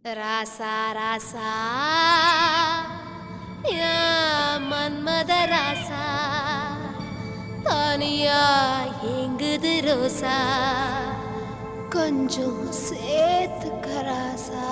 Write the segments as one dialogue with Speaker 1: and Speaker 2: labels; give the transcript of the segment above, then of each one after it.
Speaker 1: ராசா ராசா மன்மத ராசா தானியா எங்குது ரோசா கொஞ்சம் சேர்த்துக்க ராசா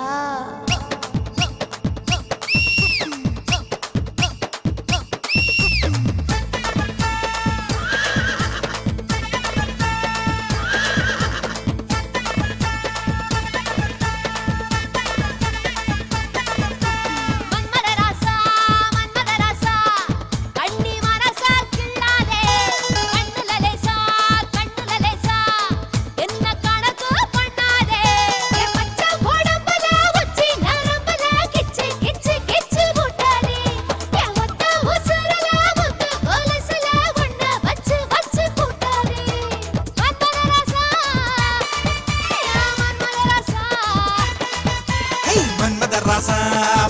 Speaker 2: ராசா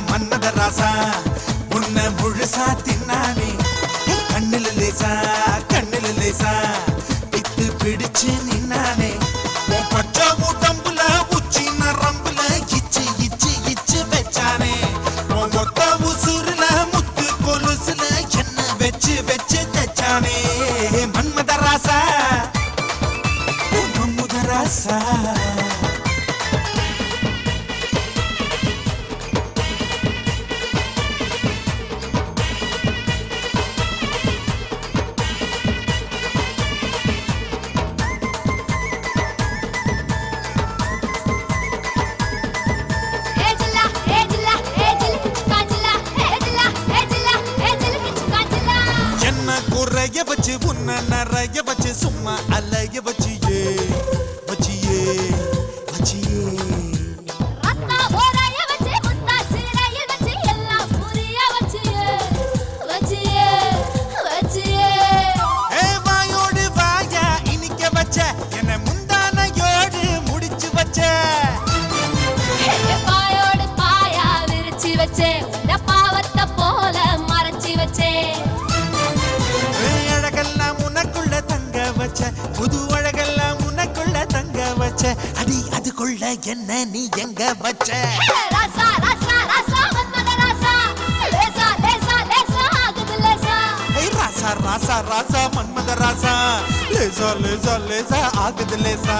Speaker 2: மன்மத ராசா உன்னை முழுசா தின்னானே கண்ணுல லேசா பித்து பிடிச்சு நின்னானே பச்சை உடம்புல உச்சி நரம்புல இச்சு இச்சு இச்சு வச்சானே மொத்த உசுருல முத்து கொலுசுல என்ன வச்சு வச்சு தச்சானே மன்மத ராசா மன்மத ராசா குறைய வச்சு உன்ன நிறைய வச்சு சும்மா அலைய வச்சியே வச்சியே வச்சியே வாயோடு வாயா இனிக்க வச்ச என்ன முந்தானையோடு முடிச்சு வச்ச
Speaker 1: பாயோடு பாயா விரிச்சு வச்சே பாவத்தை போல மறைச்சு வச்சே
Speaker 2: புது அழகெல்லாம் உனக்குள்ள தங்க வச்ச அடி அதுக்குள்ள என்ன நீ எங்க வச்ச
Speaker 1: ராசா ராசா ராசா மன்மத ராசா லேசா லேசா லேசா ஆகுது லேசா
Speaker 2: ராசா ராசா ராசா மன்மத ராசா லேசா லேசா லேசா ஆகுது லேசா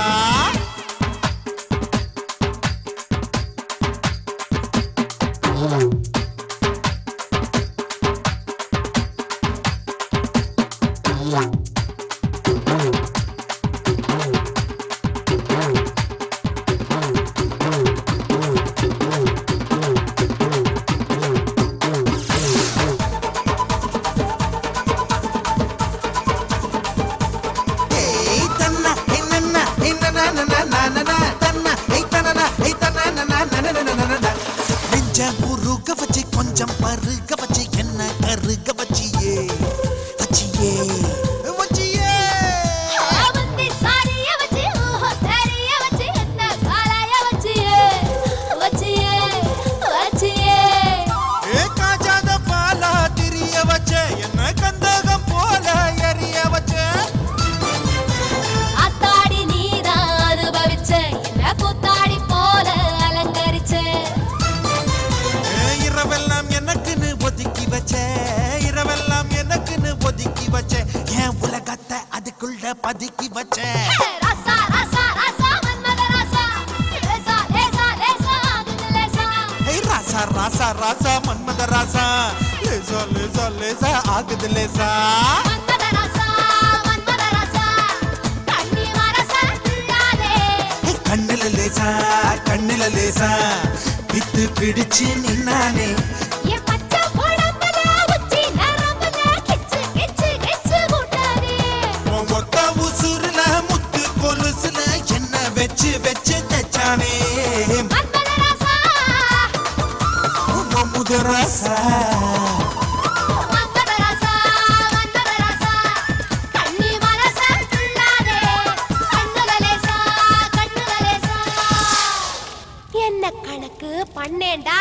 Speaker 2: கொஞ்சம் பருக வச்சு என்ன கருக வச்சியே வச்சியே வச்சியே
Speaker 1: அவந்தி சாரிய வச்சு தெரிய வச்சு என்ன காலாய வச்சியே வச்சியே வச்சியே
Speaker 2: காஜாத பாலா திரிய வச்ச என்ன கந்தகம் போல எரிய வச்ச
Speaker 1: அத்தாடி நீதான் அனுபவிச்ச என்ன புத்தாடி போல அலங்கரிச்ச
Speaker 2: இரவெல்லாம் எனக்குன்னு ஒதுக்கி வச்ச இரவெல்லாம் எனக்குன்னு ஒதுக்கி வச்ச என் உலகத்தை அதுக்குள்ள பதுக்கி வச்ச
Speaker 1: ராசா ராசா ராசா மன்மத ராசா லேசா லேசா லேசா ஆகுது லேசா
Speaker 2: ராசா ராசா ராசா மன்மத ராசா லேசா லேசா லேசா ஆகுது லேசா
Speaker 1: மன்மத ராசா கண்ணி மரசா துள்ளாதே
Speaker 2: கண்ணுல லேசா பித்து பிடிச்சு நின்னானே
Speaker 1: என் பச்சை உடம்புல உச்சி நரம்புல கிச்சு கிச்சு கிச்சு கூட்டாதே
Speaker 2: மொத்த உசுருல முத்து கொலுசுல என்ன வச்சு வச்சு தச்சானே
Speaker 1: மன்மத ராசா
Speaker 2: மன்மத ராசா
Speaker 1: மன்மத ராசா கண்ணி மரசா துள்ளாதே கண்ணுல லேசா என்ன கணக்கு பண்ணேண்டா